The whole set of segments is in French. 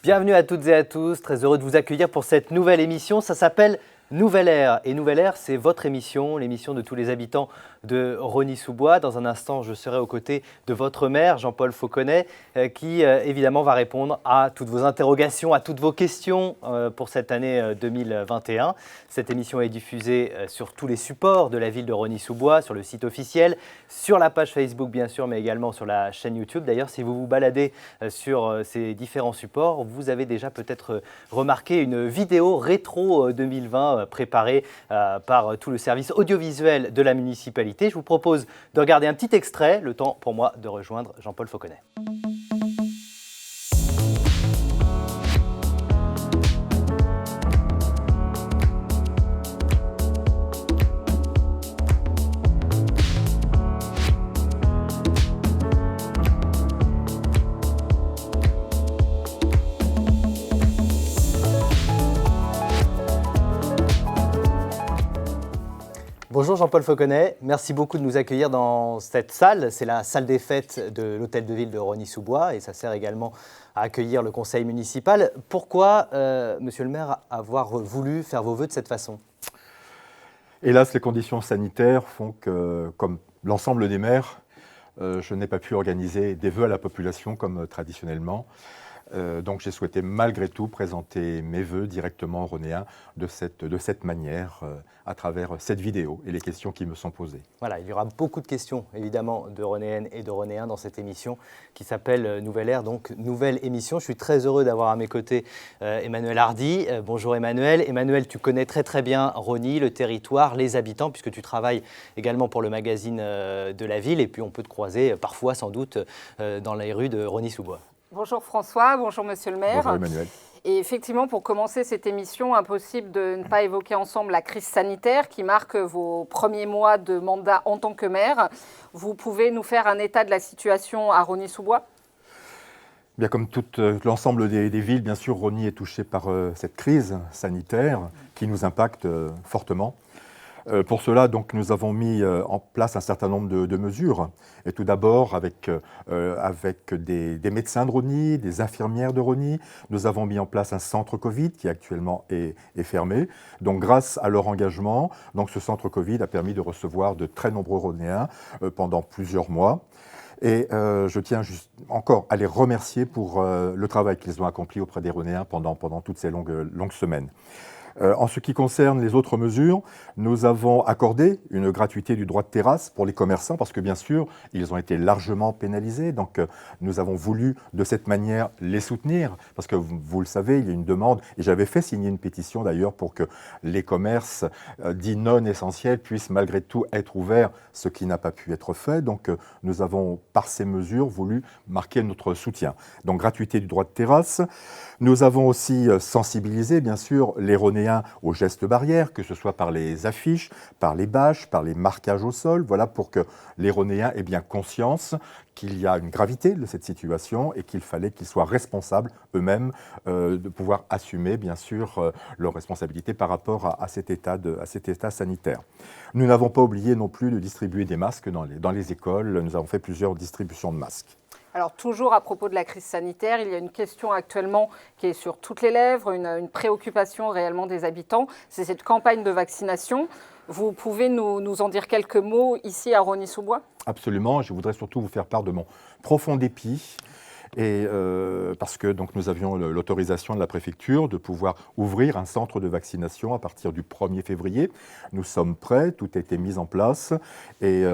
Bienvenue à toutes et à tous, très heureux de vous accueillir pour cette nouvelle émission. Ça s'appelle Nouvelle Ère. Et Nouvelle Ère, c'est votre émission, l'émission de tous les habitants de Rosny-sous-Bois. Dans un instant, je serai aux côtés de votre maire, Jean-Paul Fauconnet, qui évidemment va répondre à toutes vos interrogations, à toutes vos questions pour cette année 2021. Cette émission est diffusée sur tous les supports de la ville de Rosny-sous-Bois, sur le site officiel, sur la page Facebook bien sûr, mais également sur la chaîne YouTube. D'ailleurs, si vous vous baladez sur ces différents supports, vous avez déjà peut-être remarqué une vidéo rétro 2020 préparée par tout le service audiovisuel de la municipalité. Je vous propose de regarder un petit extrait, le temps pour moi de rejoindre Jean-Paul Fauconnet. Bonjour Jean-Paul Fauconnet, merci beaucoup de nous accueillir dans cette salle. C'est la salle des fêtes de l'hôtel de ville de Rosny-sous-Bois et ça sert également à accueillir le conseil municipal. Pourquoi, monsieur le maire, avoir voulu faire vos vœux de cette façon ? Hélas, les conditions sanitaires font que, comme l'ensemble des maires, je n'ai pas pu organiser des vœux à la population comme traditionnellement. Donc j'ai souhaité malgré tout présenter mes vœux directement aux Ronéens de cette manière, à travers cette vidéo et les questions qui me sont posées. Voilà, il y aura beaucoup de questions évidemment de Ronéennes et de Ronéens dans cette émission qui s'appelle Nouvelle Ère, donc nouvelle émission. Je suis très heureux d'avoir à mes côtés Emmanuel Hardy. Bonjour Emmanuel. Emmanuel, tu connais très bien Rosny, le territoire, les habitants, puisque tu travailles également pour le magazine de la ville et puis on peut te croiser parfois sans doute dans les rues de Rosny-sous-Bois. Bonjour François, bonjour Monsieur le maire. Bonjour Emmanuel. Et effectivement, pour commencer cette émission, impossible de ne pas évoquer ensemble la crise sanitaire qui marque vos premiers mois de mandat en tant que maire. Vous pouvez nous faire un état de la situation à Rosny-sous-Bois ? Bien, comme tout l'ensemble des villes, bien sûr, Rosny est touché par cette crise sanitaire qui nous impacte fortement. Pour cela, donc, nous avons mis en place un certain nombre de mesures. Et tout d'abord, avec des médecins de Rosny, des infirmières de Rosny, nous avons mis en place un centre Covid qui actuellement est fermé. Donc, grâce à leur engagement, donc, ce centre Covid a permis de recevoir de très nombreux Rosnéens pendant plusieurs mois. Et je tiens encore à les remercier pour le travail qu'ils ont accompli auprès des Rosnéens pendant toutes ces longues semaines. En ce qui concerne les autres mesures, nous avons accordé une gratuité du droit de terrasse pour les commerçants parce que bien sûr, ils ont été largement pénalisés. Donc nous avons voulu de cette manière les soutenir parce que vous le savez, il y a une demande et j'avais fait signer une pétition d'ailleurs pour que les commerces dits non essentiels puissent malgré tout être ouverts, ce qui n'a pas pu être fait. Donc nous avons par ces mesures voulu marquer notre soutien. Donc gratuité du droit de terrasse. Nous avons aussi sensibilisé bien sûr les Rosnéens aux gestes barrières, que ce soit par les affiches, par les bâches, par les marquages au sol, voilà pour que les Rosnéens aient bien conscience qu'il y a une gravité de cette situation et qu'il fallait qu'ils soient responsables eux-mêmes de pouvoir assumer bien sûr leurs responsabilités par rapport à cet état sanitaire. Nous n'avons pas oublié non plus de distribuer des masques dans les écoles, nous avons fait plusieurs distributions de masques. Alors toujours à propos de la crise sanitaire, il y a une question actuellement qui est sur toutes les lèvres, une préoccupation réellement des habitants, c'est cette campagne de vaccination. Vous pouvez nous en dire quelques mots ici à Rosny-sous-Bois ? Absolument, je voudrais surtout vous faire part de mon profond dépit. Et parce que donc, nous avions l'autorisation de la préfecture de pouvoir ouvrir un centre de vaccination à partir du 1er février. Nous sommes prêts, tout a été mis en place. Et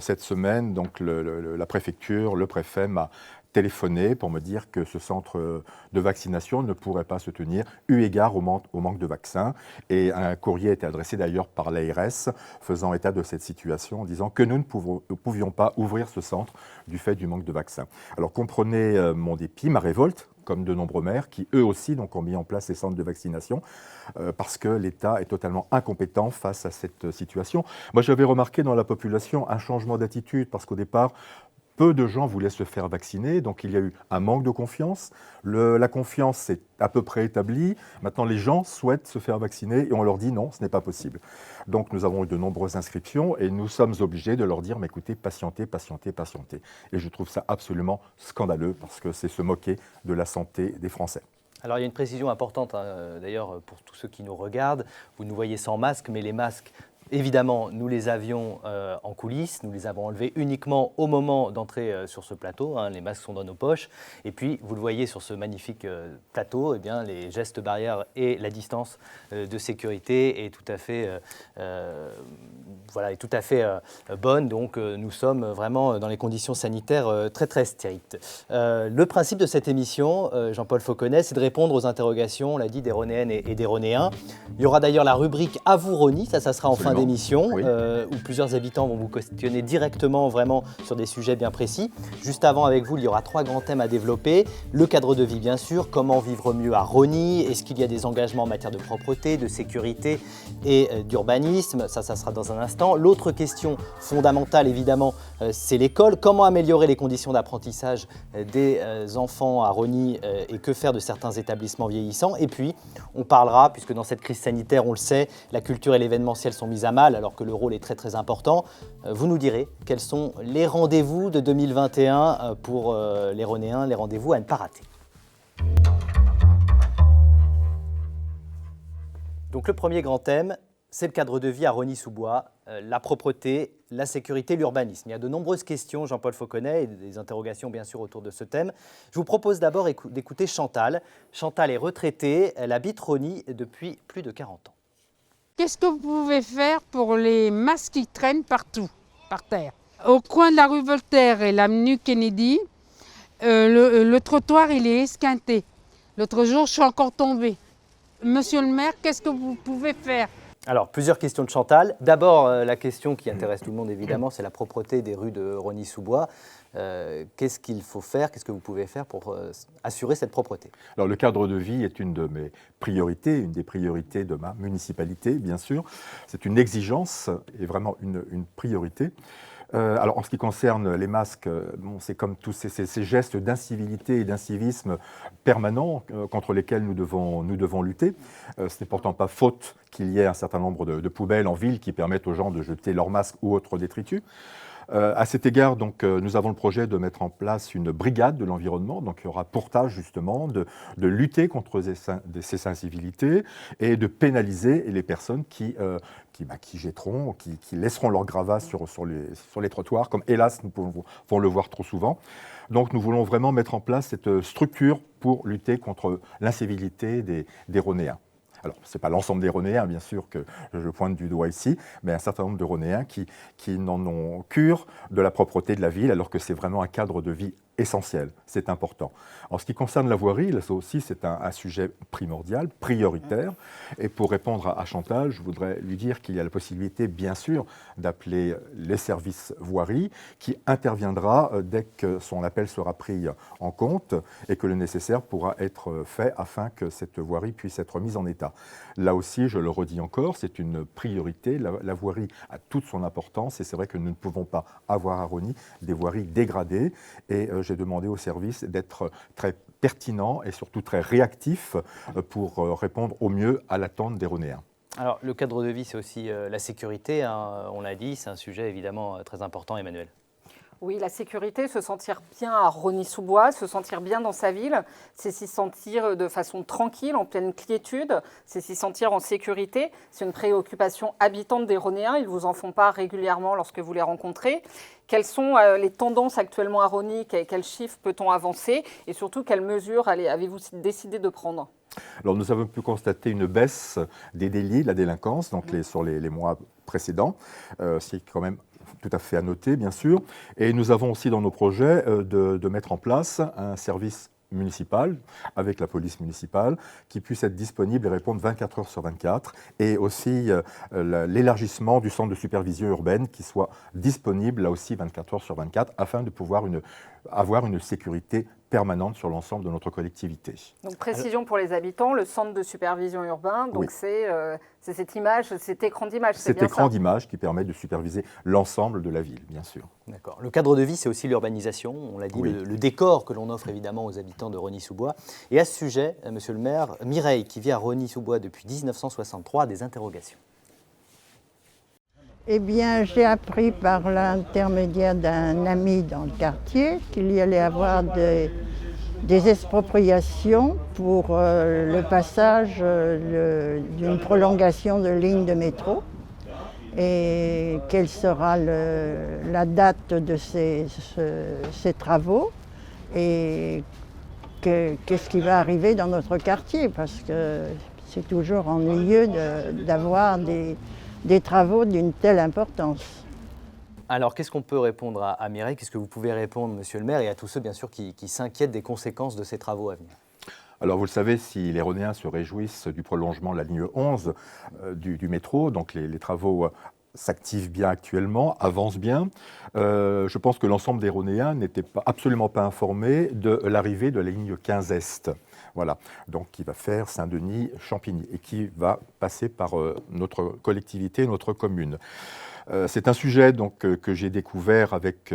cette semaine, donc, la préfecture, le préfet m'a téléphoné pour me dire que ce centre de vaccination ne pourrait pas se tenir eu égard au manque de vaccins. Et un courrier a été adressé d'ailleurs par l'ARS faisant état de cette situation en disant que nous ne pouvions pas ouvrir ce centre du fait du manque de vaccins. Alors comprenez mon dépit, ma révolte, comme de nombreux maires qui eux aussi donc, ont mis en place ces centres de vaccination parce que l'État est totalement incompétent face à cette situation. Moi j'avais remarqué dans la population un changement d'attitude parce qu'au départ, peu de gens voulaient se faire vacciner, donc il y a eu un manque de confiance. La confiance est à peu près établie. Maintenant, les gens souhaitent se faire vacciner et on leur dit non, ce n'est pas possible. Donc nous avons eu de nombreuses inscriptions et nous sommes obligés de leur dire, mais écoutez, patientez, patientez, patientez. Et je trouve ça absolument scandaleux parce que c'est se moquer de la santé des Français. Alors il y a une précision importante, d'ailleurs pour tous ceux qui nous regardent, vous nous voyez sans masque, mais les masques, évidemment, nous les avions en coulisses, nous les avons enlevés uniquement au moment d'entrer sur ce plateau, les masques sont dans nos poches, et puis vous le voyez sur ce magnifique plateau, eh bien, les gestes barrières et la distance de sécurité est tout à fait, bonne, donc nous sommes vraiment dans les conditions sanitaires très très strictes. Le principe de cette émission, Jean-Paul Fauconnet, c'est de répondre aux interrogations, on l'a dit, des Ronéennes et des Ronéens. Il y aura d'ailleurs la rubrique « À vous Rony », ça sera en fin d'émission, oui. Où plusieurs habitants vont vous questionner directement vraiment sur des sujets bien précis. Juste avant, avec vous, il y aura 3 grands thèmes à développer. Le cadre de vie, bien sûr, comment vivre mieux à Rony, est-ce qu'il y a des engagements en matière de propreté, de sécurité et d'urbanisme, ça sera dans un instant. L'autre question fondamentale, évidemment, c'est l'école. Comment améliorer les conditions d'apprentissage des enfants à Rony et que faire de certains établissements vieillissants. Et puis, on parlera, puisque dans cette crise sanitaire, on le sait, la culture et l'événementiel sont mis à mal, alors que le rôle est très très important. Vous nous direz quels sont les rendez-vous de 2021 pour les Ronéens, les rendez-vous à ne pas rater. Donc le premier grand thème, c'est le cadre de vie à Rony-sous-Bois, la propreté, la sécurité, l'urbanisme. Il y a de nombreuses questions, Jean-Paul Fauconnet, et des interrogations bien sûr autour de ce thème. Je vous propose d'abord d'écouter Chantal. Chantal est retraitée, elle habite Rony depuis plus de 40 ans. Qu'est-ce que vous pouvez faire pour les masques qui traînent partout, par terre? Au coin de la rue Voltaire et l'avenue Kennedy, le trottoir il est esquinté. L'autre jour, je suis encore tombée. Monsieur le maire, qu'est-ce que vous pouvez faire? Alors, plusieurs questions de Chantal. D'abord, la question qui intéresse tout le monde, évidemment, c'est la propreté des rues de Rony-sous-Bois. Qu'est-ce qu'il faut faire, qu'est-ce que vous pouvez faire pour assurer cette propreté? Alors, le cadre de vie est une de mes priorités, une des priorités de ma municipalité, bien sûr. C'est une exigence et vraiment une priorité. Alors, en ce qui concerne les masques, c'est comme tous ces gestes d'incivilité et d'incivisme permanents contre lesquels nous devons lutter. Ce n'est pourtant pas faute qu'il y ait un certain nombre de poubelles en ville qui permettent aux gens de jeter leurs masques ou autres détritus. À cet égard, donc, nous avons le projet de mettre en place une brigade de l'environnement. Donc, il y aura pour tâche justement de lutter contre ces incivilités et de pénaliser les personnes qui jetteront, qui laisseront leur gravat sur les trottoirs, comme hélas nous pouvons le voir trop souvent. Donc nous voulons vraiment mettre en place cette structure pour lutter contre l'incivilité des Ronéens. Alors, ce n'est pas l'ensemble des Ronéens, bien sûr, que je pointe du doigt ici, mais un certain nombre de Ronéens qui n'en ont cure de la propreté de la ville, alors que c'est vraiment un cadre de vie essentiel, c'est important. En ce qui concerne la voirie, là aussi c'est un sujet primordial, prioritaire, et pour répondre à Chantal, je voudrais lui dire qu'il y a la possibilité, bien sûr, d'appeler les services voirie, qui interviendra dès que son appel sera pris en compte et que le nécessaire pourra être fait afin que cette voirie puisse être mise en état. Là aussi, je le redis encore, c'est une priorité, la voirie a toute son importance et c'est vrai que nous ne pouvons pas avoir à Rony des voiries dégradées et j'ai demandé au service d'être très pertinent et surtout très réactif pour répondre au mieux à l'attente des Ronéens. Alors, le cadre de vie, c'est aussi la sécurité, on l'a dit, c'est un sujet évidemment très important, Emmanuel. Oui, la sécurité, se sentir bien à Rony-sous-Bois, se sentir bien dans sa ville, c'est s'y sentir de façon tranquille, en pleine quiétude, c'est s'y sentir en sécurité. C'est une préoccupation habitante des Ronéens, ils vous en font part régulièrement lorsque vous les rencontrez. Quelles sont les tendances actuellement à Rony, quels chiffres peut-on avancer et surtout quelles mesures avez-vous décidé de prendre? Alors nous avons pu constater une baisse des délits, de la délinquance, donc sur les mois précédents, c'est quand même tout à fait à noter, bien sûr. Et nous avons aussi dans nos projets de mettre en place un service municipal, avec la police municipale, qui puisse être disponible et répondre 24 heures sur 24, et aussi l'élargissement du centre de supervision urbaine qui soit disponible là aussi 24 heures sur 24, afin de pouvoir avoir une sécurité permanente sur l'ensemble de notre collectivité. Donc précision pour les habitants, le centre de supervision urbain, donc Oui. c'est cette image, cet écran d'image, c'est Cet bien écran ça. d'image qui permet de superviser l'ensemble de la ville, bien sûr. D'accord. Le cadre de vie, c'est aussi l'urbanisation, on l'a dit, Oui. le décor que l'on offre évidemment aux habitants de Rosny-sous-Bois. Et à ce sujet, monsieur le maire, Mireille, qui vit à Rosny-sous-Bois depuis 1963, a des interrogations. Eh bien, j'ai appris par l'intermédiaire d'un ami dans le quartier qu'il y allait avoir des expropriations pour le passage d'une prolongation de ligne de métro. Et quelle sera la date de ces travaux et qu'est-ce qui va arriver dans notre quartier, parce que c'est toujours ennuyeux d'avoir des travaux d'une telle importance. Alors, qu'est-ce qu'on peut répondre à Mireille? Qu'est-ce que vous pouvez répondre, monsieur le maire, et à tous ceux, bien sûr, qui s'inquiètent des conséquences de ces travaux à venir? Alors vous le savez, si les Rhonéens se réjouissent du prolongement de la ligne 11 du métro, donc les travaux s'activent bien actuellement, avancent bien. Je pense que l'ensemble des Rhonéens n'étaient absolument pas informés de l'arrivée de la ligne 15 Est. Voilà, donc qui va faire Saint-Denis-Champigny et qui va passer par notre collectivité, notre commune. C'est un sujet donc, que j'ai découvert avec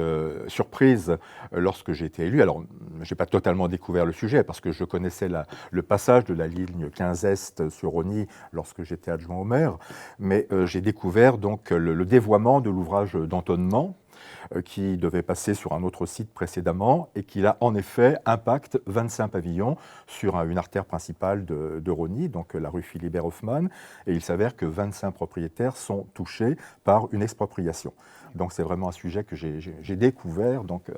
surprise lorsque j'ai été élu. Alors, je n'ai pas totalement découvert le sujet parce que je connaissais le passage de la ligne 15 Est sur Rosny lorsque j'étais adjoint au maire, mais j'ai découvert donc le dévoiement de l'ouvrage d'Antonnement qui devait passer sur un autre site précédemment et qui là en effet impacte 25 pavillons sur une artère principale de Rosny, donc la rue Philibert Hoffmann, et il s'avère que 25 propriétaires sont touchés par une expropriation. Donc c'est vraiment un sujet que j'ai découvert donc,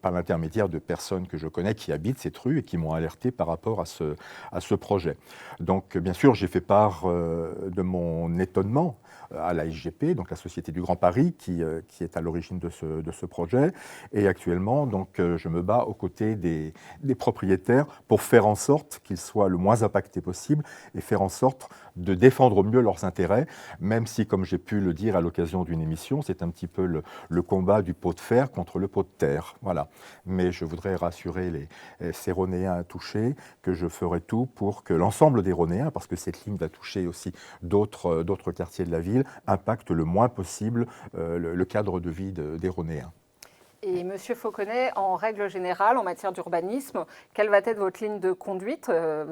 par l'intermédiaire de personnes que je connais qui habitent cette rue et qui m'ont alerté par rapport à ce projet. Donc bien sûr j'ai fait part de mon étonnement à la SGP, donc la Société du Grand Paris, qui est à l'origine de ce projet. Et actuellement, donc, je me bats aux côtés des propriétaires pour faire en sorte qu'ils soient le moins impactés possible et faire en sorte de défendre au mieux leurs intérêts, même si, comme j'ai pu le dire à l'occasion d'une émission, c'est un petit peu le combat du pot de fer contre le pot de terre. Voilà. Mais je voudrais rassurer ces Rhonéens touchés que je ferai tout pour que l'ensemble des Rhonéens, parce que cette ligne va toucher aussi d'autres quartiers de la ville, impacte le moins possible le cadre de vie des Rhonéens. Et Monsieur Fauconnet, en règle générale, en matière d'urbanisme, quelle va être votre ligne de conduite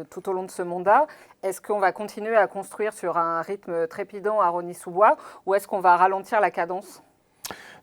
tout au long de ce mandat? Est-ce qu'on va continuer à construire sur un rythme trépidant à Rosny-sous-Bois ou est-ce qu'on va ralentir la cadence?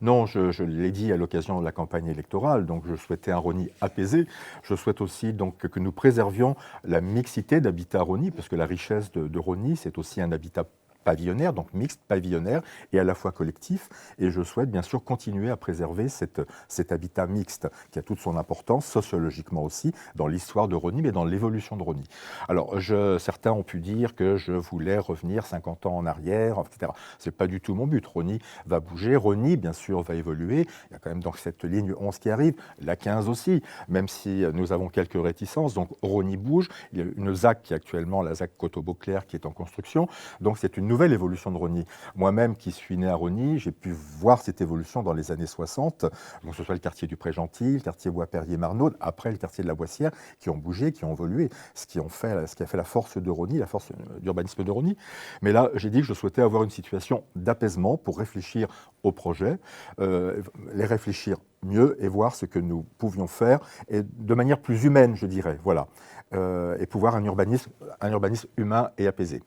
Non, je l'ai dit à l'occasion de la campagne électorale, donc je souhaitais un Rosny apaisé. Je souhaite aussi donc, que nous préservions la mixité d'habitat à Rosny, parce que la richesse de Rosny, c'est aussi un habitat pavillonnaire, donc mixte, pavillonnaire et à la fois collectif. Et je souhaite bien sûr continuer à préserver cet habitat mixte qui a toute son importance sociologiquement aussi dans l'histoire de Rosny, mais dans l'évolution de Rosny. Alors certains ont pu dire que je voulais revenir 50 ans en arrière, etc. C'est pas du tout mon but. Rosny va bouger, Rosny bien sûr va évoluer. Il y a quand même donc cette ligne 11 qui arrive, la 15 aussi, même si nous avons quelques réticences. Donc Rosny bouge. Il y a une ZAC qui est actuellement la ZAC Coteau-Beauclerc qui est en construction. Donc c'est une nouvelle évolution de Rosny. Moi-même qui suis né à Rosny, j'ai pu voir cette évolution dans les années 60, donc ce soit le quartier du Pré-Gentil, le quartier Bois-Perrier-Marnaude, après le quartier de la Boissière, qui ont bougé, qui ont évolué, ce qui a fait la force de Rosny, la force d'urbanisme de Rosny. Mais là, j'ai dit que je souhaitais avoir une situation d'apaisement pour réfléchir aux projets, les réfléchir mieux et voir ce que nous pouvions faire, et de manière plus humaine, je dirais, voilà, et pouvoir un urbanisme humain et apaisé.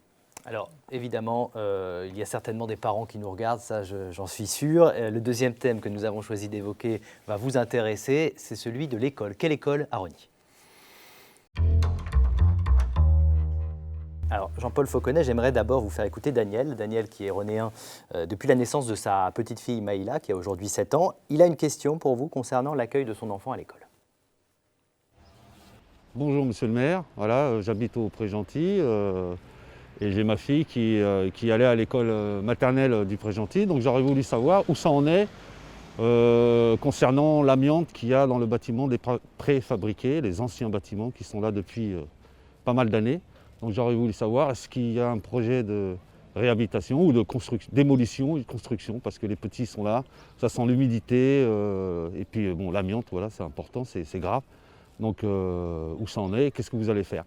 Alors, évidemment, il y a certainement des parents qui nous regardent, ça j'en suis sûr. Le deuxième thème que nous avons choisi d'évoquer va vous intéresser, c'est celui de l'école. Quelle école à Rosny? Alors, Jean-Paul Fauconnet, j'aimerais d'abord vous faire écouter Daniel. Daniel qui est rhonéen depuis la naissance de sa petite fille Maïla, qui a aujourd'hui 7 ans. Il a une question pour vous concernant l'accueil de son enfant à l'école. Bonjour monsieur le maire, voilà, j'habite au Pré-Gentil. Et j'ai ma fille qui allait à l'école maternelle du Pré-Gentil, donc j'aurais voulu savoir où ça en est concernant l'amiante qu'il y a dans le bâtiment des préfabriqués, les anciens bâtiments qui sont là depuis pas mal d'années. Donc j'aurais voulu savoir, est-ce qu'il y a un projet de réhabilitation ou de démolition et de construction, parce que les petits sont là, ça sent l'humidité, et puis bon, l'amiante, voilà, c'est important, c'est grave. Donc où ça en est, qu'est-ce que vous allez faire?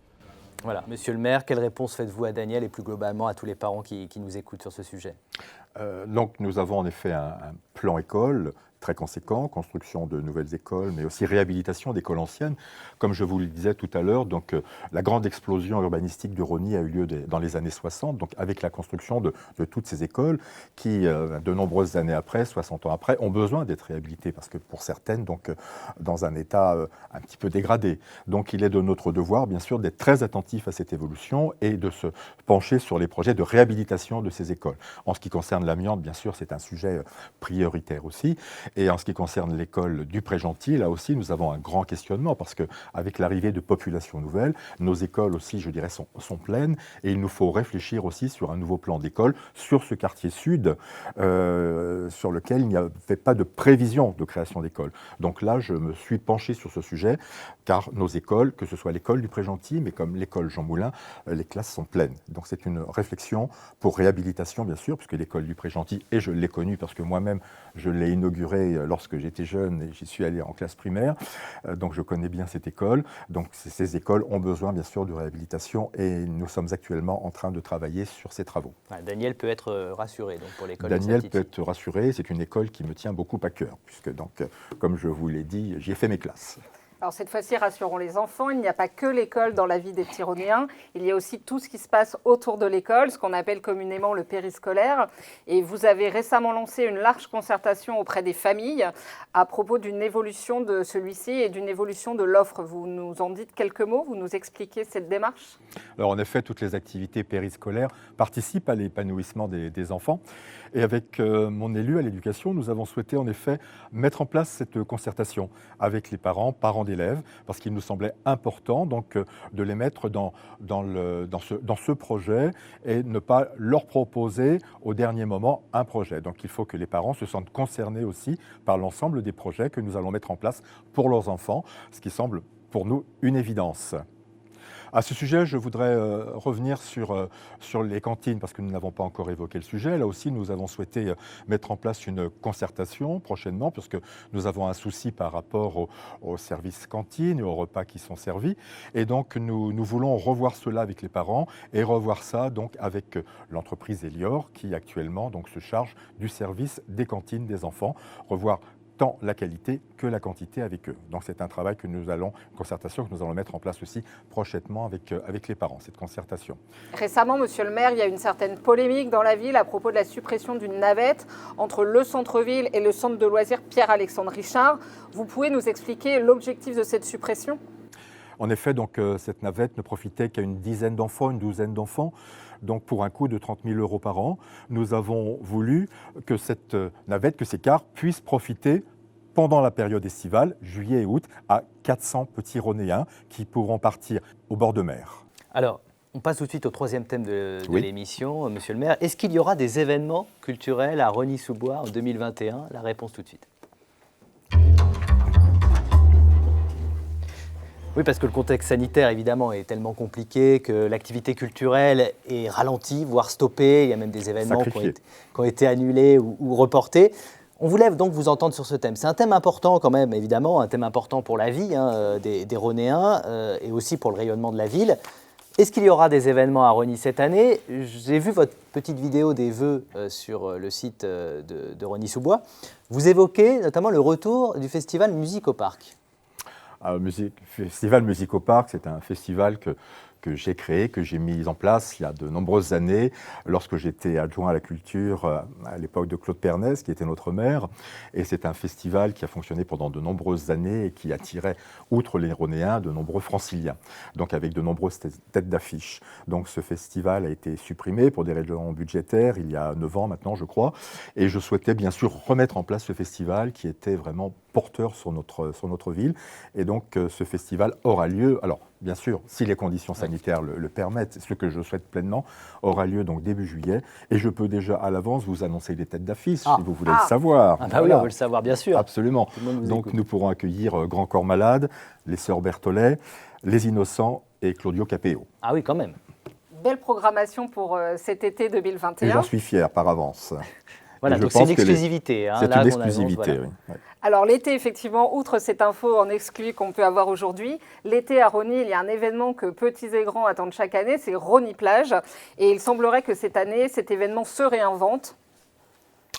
Voilà, monsieur le maire, quelle réponse faites-vous à Daniel et plus globalement à tous les parents qui nous écoutent sur ce sujet? Donc nous avons en effet un plan école très conséquent, construction de nouvelles écoles, mais aussi réhabilitation d'écoles anciennes. Comme je vous le disais tout à l'heure, donc la grande explosion urbanistique de Rosny a eu lieu dans les années 60, donc avec la construction de toutes ces écoles qui, de nombreuses années après, 60 ans après, ont besoin d'être réhabilitées parce que pour certaines, donc dans un état un petit peu dégradé. Donc il est de notre devoir, bien sûr, d'être très attentif à cette évolution et de se pencher sur les projets de réhabilitation de ces écoles. En ce qui concerne l'amiante, bien sûr, c'est un sujet prioritaire aussi. Et en ce qui concerne l'école du Pré-Gentil, là aussi, nous avons un grand questionnement parce qu'avec l'arrivée de populations nouvelles, nos écoles aussi, je dirais, sont pleines et il nous faut réfléchir aussi sur un nouveau plan d'école sur ce quartier sud sur lequel il n'y avait pas de prévision de création d'école. Donc là, je me suis penché sur ce sujet car nos écoles, que ce soit l'école du Pré-Gentil, mais comme l'école Jean Moulin, les classes sont pleines. Donc c'est une réflexion pour réhabilitation, bien sûr, puisque l'école du Pré-Gentil, et je l'ai connue parce que moi-même, je l'ai inaugurée lorsque j'étais jeune et j'y suis allé en classe primaire, donc je connais bien cette école. Donc ces écoles ont besoin bien sûr de réhabilitation et nous sommes actuellement en train de travailler sur ces travaux. Daniel peut être rassuré donc, pour l'école. Daniel peut être rassuré, c'est une école qui me tient beaucoup à cœur, puisque donc, comme je vous l'ai dit, j'y ai fait mes classes. Alors cette fois-ci, rassurons les enfants, il n'y a pas que l'école dans la vie des petits Rosnéens, il y a aussi tout ce qui se passe autour de l'école, ce qu'on appelle communément le périscolaire. Et vous avez récemment lancé une large concertation auprès des familles à propos d'une évolution de celui-ci et d'une évolution de l'offre. Vous nous en dites quelques mots, vous nous expliquez cette démarche? Alors en effet, toutes les activités périscolaires participent à l'épanouissement des enfants. Et avec mon élu à l'éducation, nous avons souhaité en effet mettre en place cette concertation avec les parents d'élèves, parce qu'il nous semblait important donc, de les mettre dans ce projet et ne pas leur proposer au dernier moment un projet. Donc il faut que les parents se sentent concernés aussi par l'ensemble des projets que nous allons mettre en place pour leurs enfants, ce qui semble pour nous une évidence. À ce sujet, je voudrais revenir sur les cantines, parce que nous n'avons pas encore évoqué le sujet. Là aussi, nous avons souhaité mettre en place une concertation prochainement, puisque nous avons un souci par rapport aux services cantines et aux repas qui sont servis. Et donc, nous voulons revoir cela avec les parents et revoir ça donc, avec l'entreprise Elior, qui actuellement donc, se charge du service des cantines des enfants. Revoir tant la qualité que la quantité avec eux. Donc c'est un travail une concertation que nous allons mettre en place aussi prochainement avec les parents, cette concertation. Récemment, monsieur le maire, il y a une certaine polémique dans la ville à propos de la suppression d'une navette entre le centre-ville et le centre de loisirs Pierre-Alexandre Richard. Vous pouvez nous expliquer l'objectif de cette suppression ? En effet, donc, cette navette ne profitait qu'à une dizaine d'enfants, une douzaine d'enfants. Donc pour un coût de 30 000 € par an, nous avons voulu que cette navette, que ces cars puissent profiter pendant la période estivale, juillet et août, à 400 petits Rosnéens qui pourront partir au bord de mer. Alors, on passe tout de suite au troisième thème de l'émission, monsieur le maire. Est-ce qu'il y aura des événements culturels à Rosny-sous-Bois en 2021 ? La réponse tout de suite. Oui, parce que le contexte sanitaire, évidemment, est tellement compliqué que l'activité culturelle est ralentie, voire stoppée. Il y a même des événements qui ont été annulés ou reportés. On voulait donc vous entendre sur ce thème. C'est un thème important quand même, évidemment, un thème important pour la vie des Rosnéens et aussi pour le rayonnement de la ville. Est-ce qu'il y aura des événements à Rosny cette année ? J'ai vu votre petite vidéo des vœux sur le site de Rosny-sous-Bois. Vous évoquez notamment le retour du festival Musique au Parc. Festival Musique au Parc, c'est un festival que j'ai créé, que j'ai mis en place il y a de nombreuses années, lorsque j'étais adjoint à la culture à l'époque de Claude Pernès, qui était notre maire. Et c'est un festival qui a fonctionné pendant de nombreuses années et qui attirait, outre les Rosnéens, de nombreux franciliens, donc avec de nombreuses têtes d'affiche. Donc ce festival a été supprimé pour des raisons budgétaires il y a 9 ans maintenant, je crois. Et je souhaitais bien sûr remettre en place ce festival qui était vraiment porteur sur notre ville. Et donc ce festival aura lieu, alors bien sûr, si les conditions sanitaires le permettent, ce que je souhaite pleinement, aura lieu donc début juillet. Et je peux déjà à l'avance vous annoncer les têtes d'affiche, si vous voulez le savoir. Ah bah voilà. Oui, on veut le savoir, bien sûr. Absolument. Donc nous pourrons accueillir Grand Corps Malade, les Sœurs Berthollet, les Innocents et Claudio Capéo. Ah oui, quand même. belle programmation pour cet été Et 2021. j'en suis fier par avance. Voilà, Et je donc c'est pense une que exclusivité. C'est là, une qu'on annonce, exclusivité, voilà. oui. Ouais. Alors l'été, effectivement, outre cette info en exclu qu'on peut avoir aujourd'hui, l'été à Rosny, il y a un événement que petits et grands attendent chaque année, c'est Rosny Plage. Et il semblerait que cette année, cet événement se réinvente.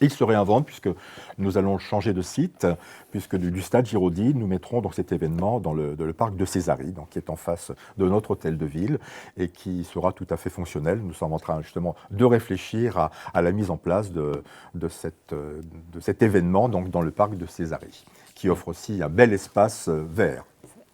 Il se réinvente puisque nous allons changer de site, puisque du stade Giraudy, nous mettrons donc cet événement dans le parc de Césari, donc qui est en face de notre hôtel de ville et qui sera tout à fait fonctionnel. Nous sommes en train justement de réfléchir à la mise en place de cet événement donc dans le parc de Césari, qui offre aussi un bel espace vert.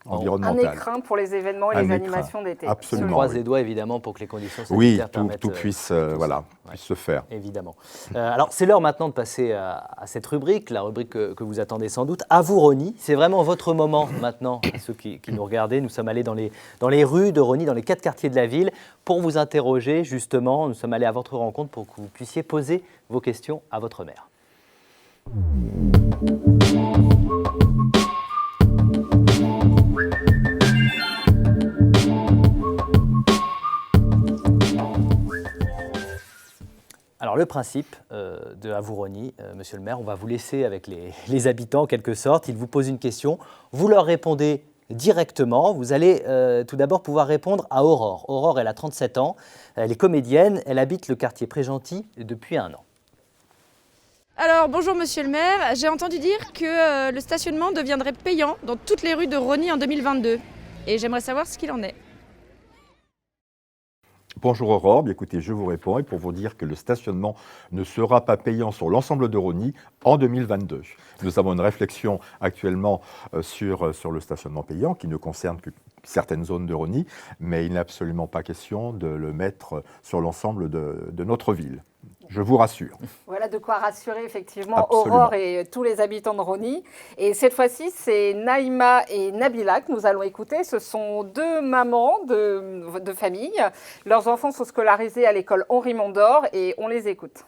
Un Environnemental. écrin pour les événements et Un les écrin, animations d'été. absolument. On croise oui. les doigts évidemment pour que les conditions Oui, sanitaires permettent tout puisse, tout ça. voilà, Ouais. puisse se faire. Évidemment. Alors, c'est l'heure maintenant de passer à cette rubrique, la rubrique que vous attendez sans doute. À vous, Rosny. C'est vraiment votre moment maintenant, ceux qui nous regardaient. Nous sommes allés dans les rues de Rosny, dans les 4 quartiers de la ville, pour vous interroger, justement. Nous sommes allés à votre rencontre pour que vous puissiez poser vos questions à votre maire. Alors le principe de À vous Rosny, monsieur le maire, on va vous laisser avec les habitants en quelque sorte. Ils vous posent une question, vous leur répondez directement. Vous allez tout d'abord pouvoir répondre à Aurore. Aurore, elle a 37 ans, elle est comédienne, elle habite le quartier Prégentil depuis 1 an. Alors bonjour monsieur le maire, j'ai entendu dire que le stationnement deviendrait payant dans toutes les rues de Rosny en 2022 et j'aimerais savoir ce qu'il en est. Bonjour Aurore, bien écoutez, je vous réponds et pour vous dire que le stationnement ne sera pas payant sur l'ensemble de Rosny en 2022. Nous avons une réflexion actuellement sur le stationnement payant qui ne concerne que certaines zones de Rosny, mais il n'est absolument pas question de le mettre sur l'ensemble de notre ville. Je vous rassure. Voilà de quoi rassurer effectivement Absolument. Aurore et tous les habitants de Rosny. Et cette fois-ci, c'est Naïma et Nabila que nous allons écouter. Ce sont 2 mamans de famille. Leurs enfants sont scolarisés à l'école Henri Mondor et on les écoute.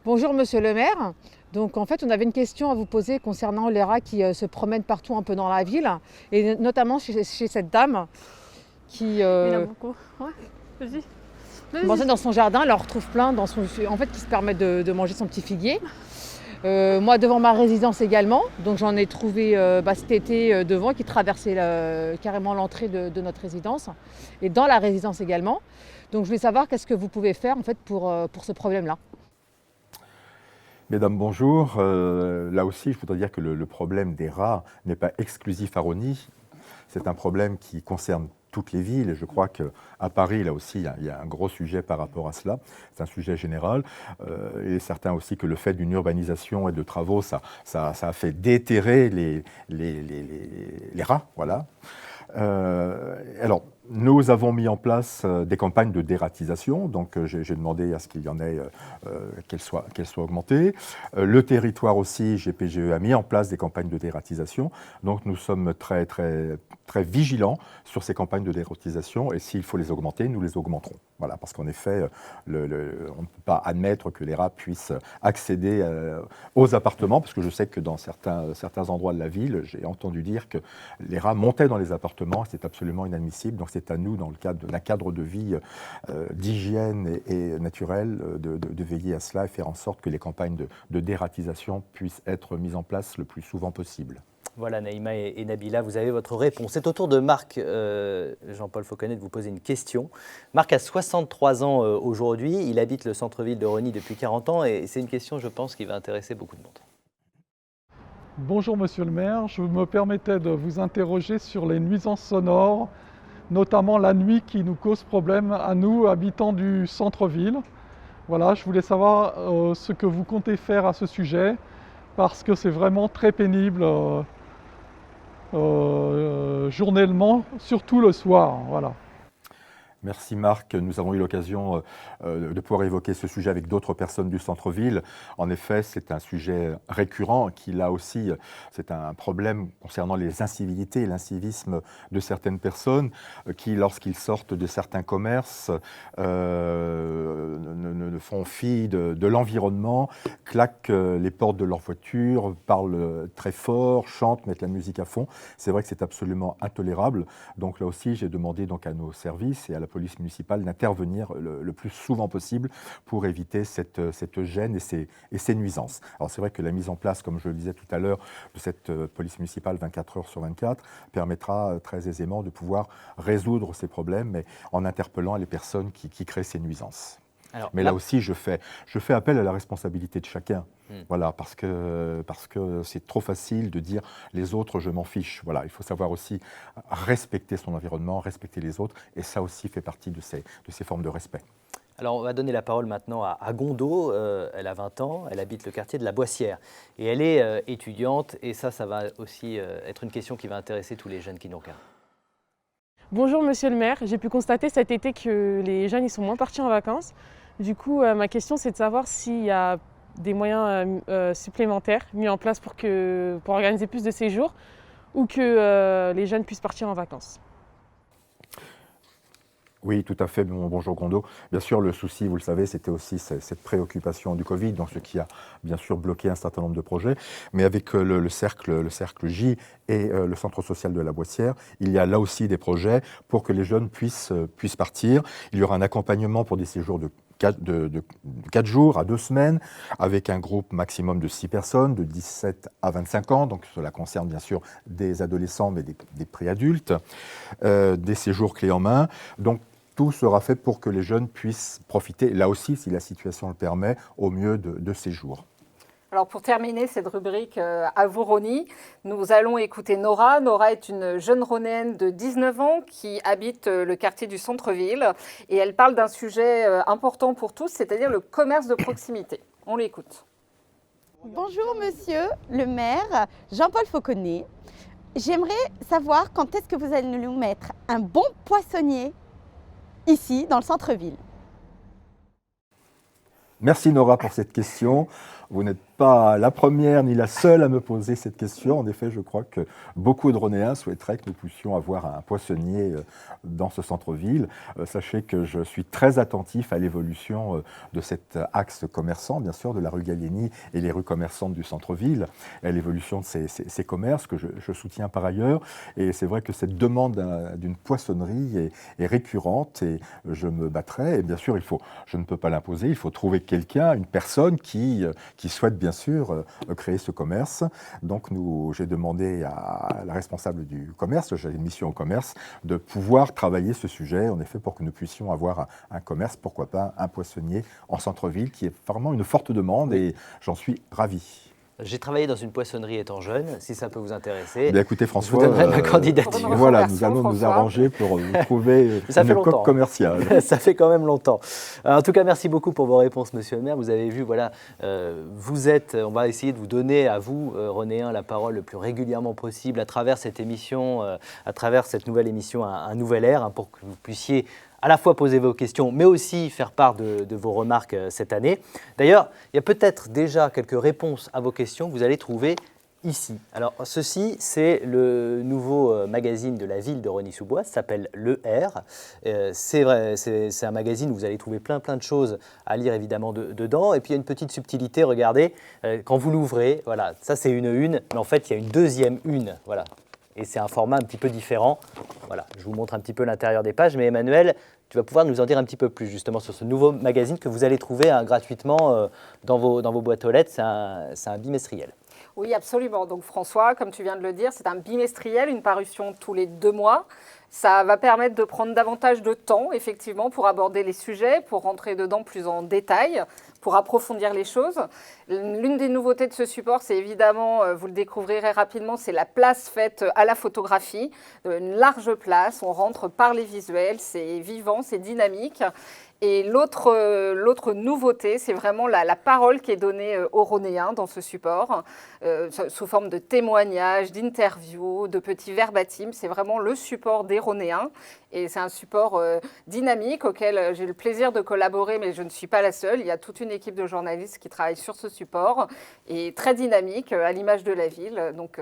Bonjour Monsieur le maire. Donc en fait on avait une question à vous poser concernant les rats qui se promènent partout un peu dans la ville et notamment chez cette dame qui Il y en a beaucoup. Ouais, vas-y. commençait dans son jardin, elle en retrouve plein dans son, en fait qui se permet de manger son petit figuier. Moi devant ma résidence également, donc j'en ai trouvé cet été devant qui traversait carrément l'entrée de notre résidence et dans la résidence également. Donc je voulais savoir qu'est-ce que vous pouvez faire en fait pour ce problème-là. Mesdames, bonjour. Là aussi, je voudrais dire que le problème des rats n'est pas exclusif à Rosny. C'est un problème qui concerne toutes les villes. Et je crois qu'à Paris, là aussi, il y a un gros sujet par rapport à cela. C'est un sujet général. Il est certain aussi que le fait d'une urbanisation et de travaux, ça a fait déterrer les rats. Voilà. Alors, nous avons mis en place des campagnes de dératisation, donc j'ai demandé à ce qu'il y en ait, qu'elles soient augmentées. Le territoire aussi, GPGE, a mis en place des campagnes de dératisation, donc nous sommes très, très, très vigilants sur ces campagnes de dératisation et s'il faut les augmenter, nous les augmenterons. Voilà, parce qu'en effet, on ne peut pas admettre que les rats puissent accéder aux appartements, parce que je sais que dans certains endroits de la ville, j'ai entendu dire que les rats montaient dans les appartements, c'est absolument inadmissible. Donc c'est à nous, dans le cadre d'un cadre de vie d'hygiène et naturel, de veiller à cela et faire en sorte que les campagnes de dératisation puissent être mises en place le plus souvent possible. Voilà, Naïma et Nabila, vous avez votre réponse. C'est au tour de Marc, Jean-Paul Fauconnet, de vous poser une question. Marc a 63 ans aujourd'hui, il habite le centre-ville de Rosny depuis 40 ans et c'est une question, je pense, qui va intéresser beaucoup de monde. Bonjour Monsieur le maire, je me permettais de vous interroger sur les nuisances sonores, notamment la nuit qui nous cause problème à nous, habitants du centre-ville. Voilà, je voulais savoir ce que vous comptez faire à ce sujet, parce que c'est vraiment très pénible journellement, surtout le soir. Voilà. Merci Marc. Nous avons eu l'occasion de pouvoir évoquer ce sujet avec d'autres personnes du centre-ville. En effet, c'est un sujet récurrent qui, là aussi, c'est un problème concernant les incivilités et l'incivisme de certaines personnes qui, lorsqu'ils sortent de certains commerces, ne font fi de l'environnement, claquent les portes de leur voiture, parlent très fort, chantent, mettent la musique à fond. C'est vrai que c'est absolument intolérable. Donc là aussi, j'ai demandé donc à nos services et à la police municipale d'intervenir le plus souvent possible pour éviter cette gêne et ces nuisances. Alors c'est vrai que la mise en place, comme je le disais tout à l'heure, de cette police municipale 24 heures sur 24 permettra très aisément de pouvoir résoudre ces problèmes, mais en interpellant les personnes qui créent ces nuisances. Alors, mais là aussi, je fais appel à la responsabilité de chacun. Voilà, parce que c'est trop facile de dire les autres, je m'en fiche. Voilà, il faut savoir aussi respecter son environnement, respecter les autres, et ça aussi fait partie de ces formes de respect. Alors, on va donner la parole maintenant à Gondo. Elle a 20 ans, elle habite le quartier de la Boissière. Et elle est étudiante, et ça va aussi être une question qui va intéresser tous les jeunes qui nous regardent. Bonjour Monsieur le maire, j'ai pu constater cet été que les jeunes ils sont moins partis en vacances. Du coup, ma question c'est de savoir s'il y a des moyens supplémentaires mis en place pour organiser plus de séjours ou que les jeunes puissent partir en vacances. Oui, tout à fait. Bonjour Gondo. Bien sûr, le souci, vous le savez, c'était aussi cette préoccupation du Covid, donc ce qui a bien sûr bloqué un certain nombre de projets. Mais avec le cercle J et le centre social de la Boissière, il y a là aussi des projets pour que les jeunes puissent partir. Il y aura un accompagnement pour des séjours de 4 jours à 2 semaines, avec un groupe maximum de 6 personnes, de 17 à 25 ans. Donc cela concerne bien sûr des adolescents, mais des préadultes, des séjours clés en main. Donc tout sera fait pour que les jeunes puissent profiter, là aussi, si la situation le permet, au mieux de ces jours. Alors pour terminer cette rubrique à vous Rony, nous allons écouter Nora. Nora est une jeune Rhonéenne de 19 ans qui habite le quartier du centre-ville et elle parle d'un sujet important pour tous, c'est-à-dire le commerce de proximité. On l'écoute. Bonjour monsieur le maire, Jean-Paul Fauconnet. J'aimerais savoir quand est-ce que vous allez nous mettre un bon poissonnier ici dans le centre-ville. Merci Nora pour cette question. Vous n'êtes pas la première ni la seule à me poser cette question. En effet, je crois que beaucoup de Rhonéens souhaiteraient que nous puissions avoir un poissonnier dans ce centre-ville. Sachez que je suis très attentif à l'évolution de cet axe commerçant, bien sûr, de la rue Gallieni et les rues commerçantes du centre-ville, et à l'évolution de ces commerces que je soutiens par ailleurs. Et c'est vrai que cette demande d'une poissonnerie est récurrente et je me battrai. Et bien sûr, je ne peux pas l'imposer, il faut trouver quelqu'un, une personne qui souhaite bien sûr créer ce commerce. Donc j'ai demandé à la responsable du commerce, j'ai une mission au commerce, de pouvoir travailler ce sujet, en effet, pour que nous puissions avoir un commerce, pourquoi pas un poissonnier en centre-ville, qui est vraiment une forte demande et j'en suis ravi. J'ai travaillé dans une poissonnerie étant jeune, si ça peut vous intéresser. Bien, écoutez François, je vous donnerai ma candidature. Voilà, nous allons nous arranger pour trouver une coque commerciale. Ça fait quand même longtemps. En tout cas, merci beaucoup pour vos réponses, monsieur le maire. Vous avez vu, voilà, on va essayer de vous donner à vous, Rhonéens, la parole le plus régulièrement possible à travers cette émission, à travers cette nouvelle émission, un nouvel air, pour que vous puissiez à la fois poser vos questions, mais aussi faire part de vos remarques cette année. D'ailleurs, il y a peut-être déjà quelques réponses à vos questions que vous allez trouver ici. Alors, ceci, c'est le nouveau magazine de la ville de Rosny-sous-Bois, ça s'appelle Le R. C'est vrai, c'est un magazine où vous allez trouver plein de choses à lire évidemment dedans. Et puis, il y a une petite subtilité, regardez, quand vous l'ouvrez, voilà, ça c'est une, mais en fait, il y a une deuxième une, voilà. Et c'est un format un petit peu différent. Voilà, je vous montre un petit peu l'intérieur des pages, mais Emmanuel, tu vas pouvoir nous en dire un petit peu plus justement sur ce nouveau magazine que vous allez trouver gratuitement dans vos boîtes aux lettres. C'est un bimestriel. Oui, absolument. Donc François, comme tu viens de le dire, c'est un bimestriel, une parution tous les 2 mois. Ça va permettre de prendre davantage de temps, effectivement, pour aborder les sujets, pour rentrer dedans plus en détail, pour approfondir les choses. L'une des nouveautés de ce support, c'est évidemment, vous le découvrirez rapidement, c'est la place faite à la photographie. Une large place, on rentre par les visuels, c'est vivant, c'est dynamique. Et l'autre nouveauté, c'est vraiment la parole qui est donnée aux Rhonéens dans ce support, sous forme de témoignages, d'interviews, de petits verbatims. C'est vraiment le support des Rhonéens. Et c'est un support dynamique auquel j'ai le plaisir de collaborer, mais je ne suis pas la seule. Il y a toute une équipe de journalistes qui travaillent sur ce support et très dynamique, à l'image de la ville. Donc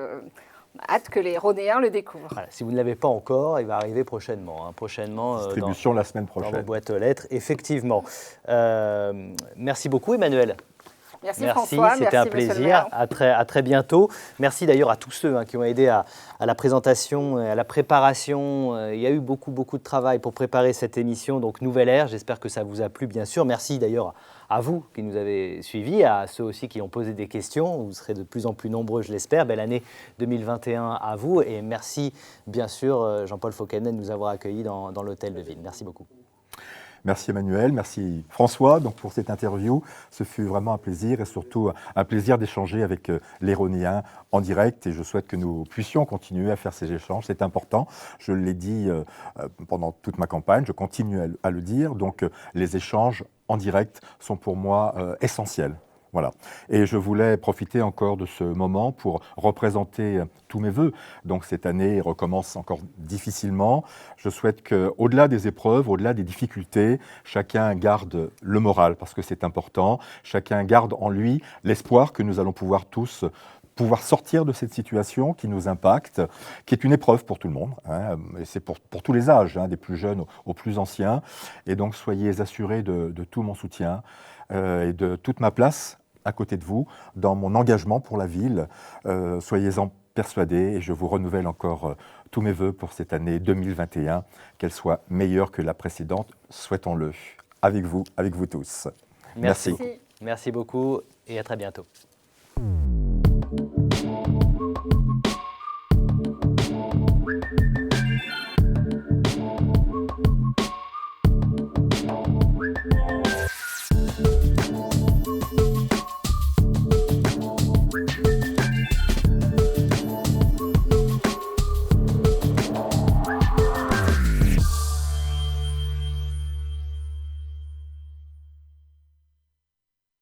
hâte que les Rhonéens le découvrent. Voilà, si vous ne l'avez pas encore, il va arriver prochainement. Prochainement Distribution la semaine dans prochaine. vos boîtes aux lettres, effectivement. Merci beaucoup Emmanuel. Merci François, c'était un plaisir. À très bientôt. Merci d'ailleurs à tous ceux qui ont aidé à la présentation et à la préparation. Il y a eu beaucoup de travail pour préparer cette émission, donc Nouvelle Ère. J'espère que ça vous a plu, bien sûr. Merci d'ailleurs à vous qui nous avez suivis, à ceux aussi qui ont posé des questions. Vous serez de plus en plus nombreux, je l'espère. Belle année 2021 à vous. Et merci, bien sûr, Jean-Paul Fauquenet, de nous avoir accueillis dans l'hôtel de ville. Merci beaucoup. Merci Emmanuel, merci François pour cette interview. Ce fut vraiment un plaisir et surtout un plaisir d'échanger avec les Rhonéens en direct et je souhaite que nous puissions continuer à faire ces échanges. C'est important, je l'ai dit pendant toute ma campagne, je continue à le dire. Donc les échanges en direct sont pour moi essentiels. Voilà. Et je voulais profiter encore de ce moment pour représenter tous mes vœux. Donc cette année recommence encore difficilement. Je souhaite qu'au-delà des épreuves, au-delà des difficultés, chacun garde le moral parce que c'est important. Chacun garde en lui l'espoir que nous allons pouvoir tous sortir de cette situation qui nous impacte, qui est une épreuve pour tout le monde, et c'est pour tous les âges, des plus jeunes aux plus anciens. Et donc soyez assurés de tout mon soutien et de toute ma place à côté de vous, dans mon engagement pour la ville. Soyez-en persuadés et je vous renouvelle encore tous mes vœux pour cette année 2021, qu'elle soit meilleure que la précédente, souhaitons-le, avec vous tous. Merci beaucoup et à très bientôt.